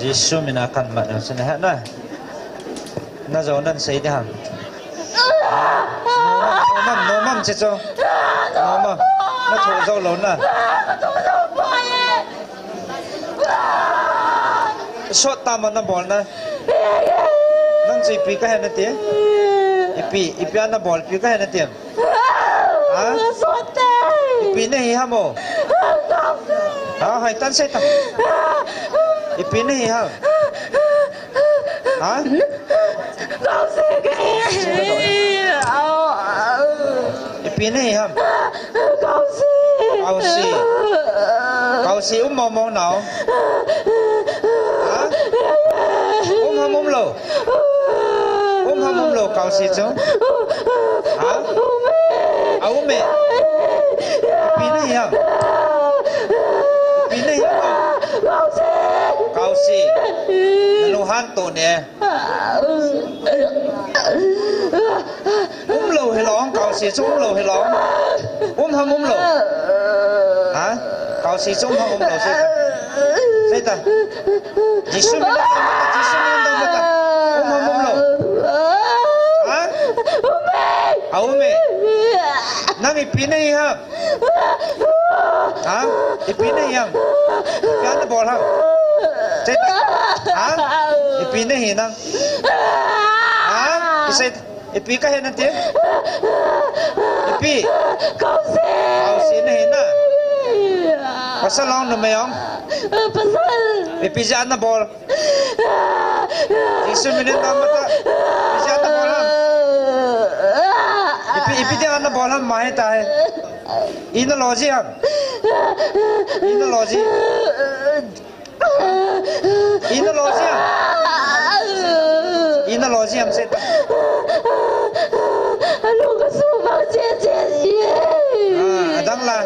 Yesus minakan mana senah na. Na zonan sei dia. Nomam cico. Nomam. Na thu zo lo na. Shot tam na ball na. Nang si pi ka hen na tie. Ipi na ball pi ka hen na tie. Ha? Ipi na hi ha mo. Ha hai tan sei ta. Ipi na hi ha. Ha? Kau sige. Ipi na hi ha. Kau si mong nào. Hả? Hâm lo. Hâm lo kau si chứ. Hả? Mẹ. Ipi na hi ha. Ipi na hi ha. Kau si. Naluhan to nè. Lo hay lỏng kau si chung lo hay lỏng. Hâm lo. Hả? Kau si chung hâm lo si. Sai ta. Yesus minta mata. Hâm lo. Hả? Mẹ. Nang ipi na hi ha. Hả? Ipi na hi ha. Ipi na bol ha. Sai ta. Hả? Ipi na hi nang. Hả? Isai ipi ka hen nanti. Ipi. Kau si na hi na. Pasal long na mayong. Pasal. Ipi jan na bol. Yesus minta mata. Ipi jan na bol ha. Ipi jan na bol ha mai ta hai. Ina logi ha. Ina logi. Ina logi ha. Ina logi ham se ta. Lu ka su bang che ye. Adang la.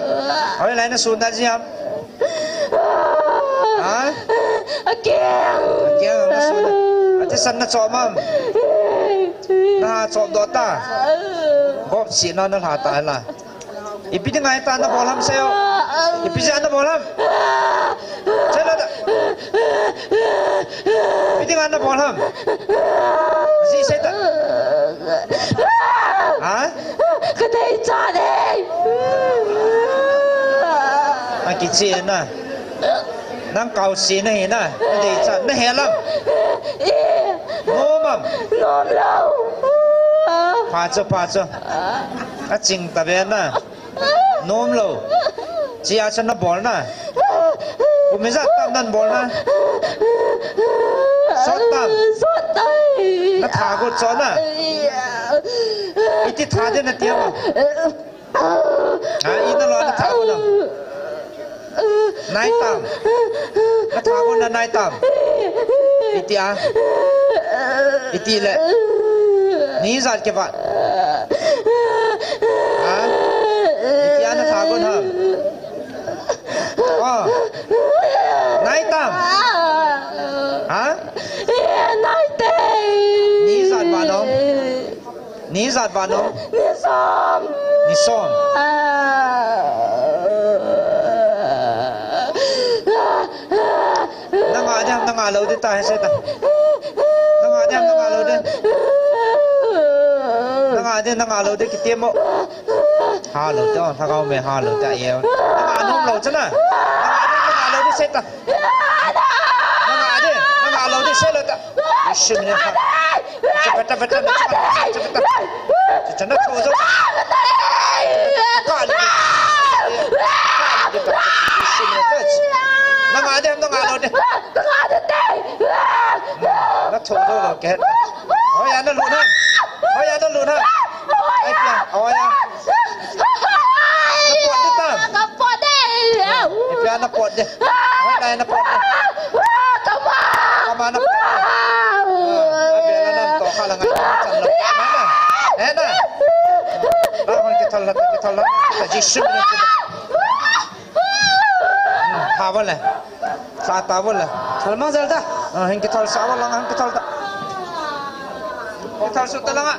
Oi lai na sun da ji ham. Ha? Akiang na sun. Ati san na chom mam. Na chom do ta. Bop si na na ha ta la. Ipi de ngai ta na bolam seo. Ipi ja na bolam. Chala da. Ipi de ngai na bolam. Si se ta. Ha? Ka dei cha de. Aki chi na. Nang kau si na hi na. Dei cha na he lam. Nomam. Nom lo. Pa cho. A ching ta be na. Nom lo. Chi a chan na bol na. Umeza tam nan bol na. Sot tam. Na tha ko cho na. Iti tha de na tiam. Ha ina lo na tha ko na. Nai tam. Na tha ko na nai tam. Iti a. Iti le. Ni zat ke ba. Ha? Iti a na tha ko na. Nai tam. Ha? Nai te. Ni zat ba no? Ni zat ba no? Ni som. Nang alo de ta se ta. Nang alo de. Nang alo de ki tiemo. Ha lo to tha kau me ha lo ta yeo. Nang anom lo chana. Nang alo de se ta. Nang alo de se lo ta. Yesus ne ha. Cepet. Chana cho zo. Nang alo de. Nó thua đâu rồi kẹt. Ôi anh nó lùn ha. Ai kìa, ôi anh. Nó bọt đi ta. Ai kìa nó bọt đi. Ôi đây nó bọt đi. Come on nó bọt đi. Ai kìa nó nằm tỏ khá là ngay. Chẳng lọc nè. Nè. Đó con cái thằng lắm. Tại vì sức nó kìa. Thả vào này. Sa ta vô là. Thằng mang ra ta. Hình cái thằng sa vào lăng cái thằng ta. Cái thằng sụt ta lăng ạ.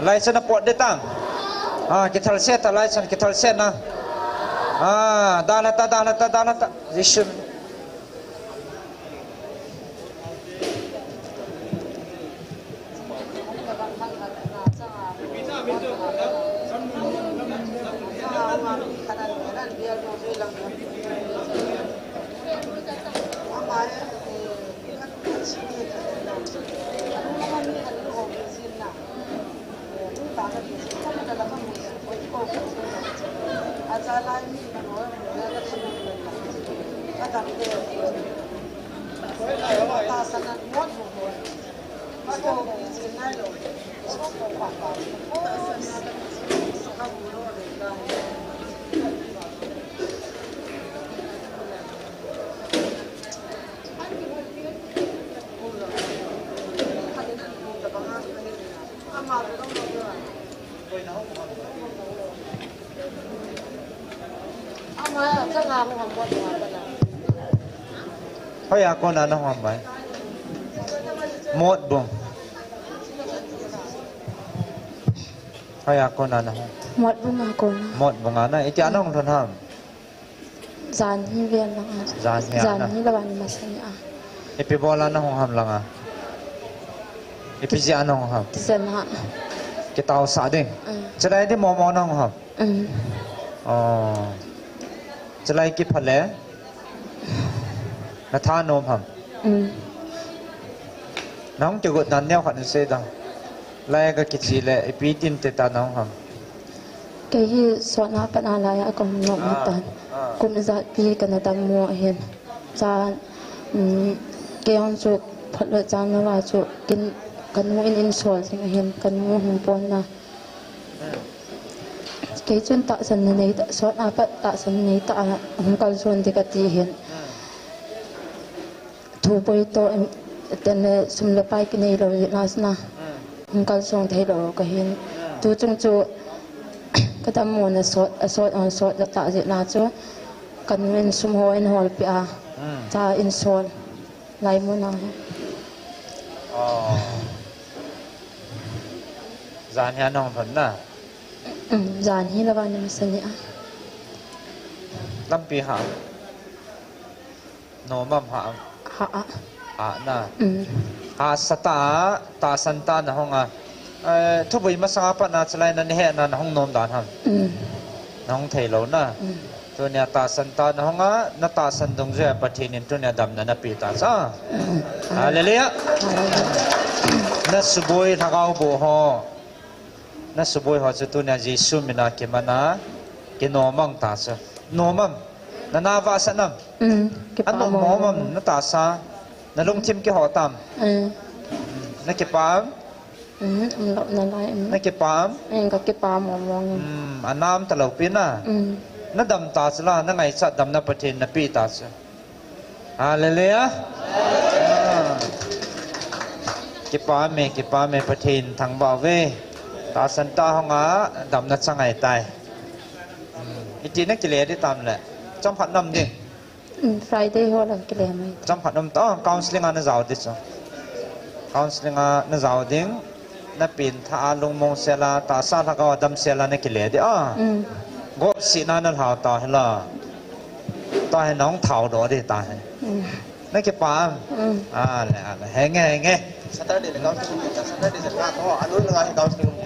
lai sana pot de tang kital set lai san kital set na dalata Yesus Hoy ako na hambay mod bong Hoy ako na mod bong ako na mod bong ana iti anong thon ham zan hi vian lang zan hi lawan masanya ipi bola na hong ham lang ipi si anong ham sana kita sa ding chadai di mo na hong ham chadai ki phale na tha nom ham nong chugot nan neo khan se dang lai ga ki chi le ipi tin te ta nong ham ke hi so na pa na la ya ko no ma tan kum za pi kan ta mo hen cha ke on chu phat le cha na wa chu kin kan mo in sol sing hen kan mo hum pon na ke chun ta san nei ta so na pa ta san nei ta hum kal son ti ka ti hen thu poi to ten sum le pai ki nei lo na sna hum kal song thai lo ka hen tu chung chu ka ta mo na so ta je na chu kan men sum ho en hol pi a cha in sol lai mo na zan ya nong thon na zan hi la ban ma sani lam pi ha no mam ha na ha sata ta san ta na hong thu bui ma sa pa na chlai na he na hong nom dan ham nong thei lo na tu nya ta san ta na hong na ta san dong je pathin in tu nya dam na pi ta sa hallelujah na suboi thagau bo ho na suboi ho chu tu nya jesu mina ke mana ke nomang ta sa nomam na na va sa nam ano nomam na ta sa na lung tim ke ho tam na ke pam na lai na ke pam ka ke pam mo anam ta lo pin na na dam ta sla na ngai sa dam na pathin na pi ta sa hallelujah ke pa me pathin thang ba ve ta san ta honga dam na changai tai iti na kile di tam le chom phat nam ding Friday ho la kile mai chom phat nam to counseling na zaw di so counseling na zaw ding na pin tha lung mong sela ta sa la ga dam sela na kile di go si na na haw ta hela ta hai nong thau do di ta hai na ke pa le he nge Saturday le counseling Saturday sa ka ho anun nga counseling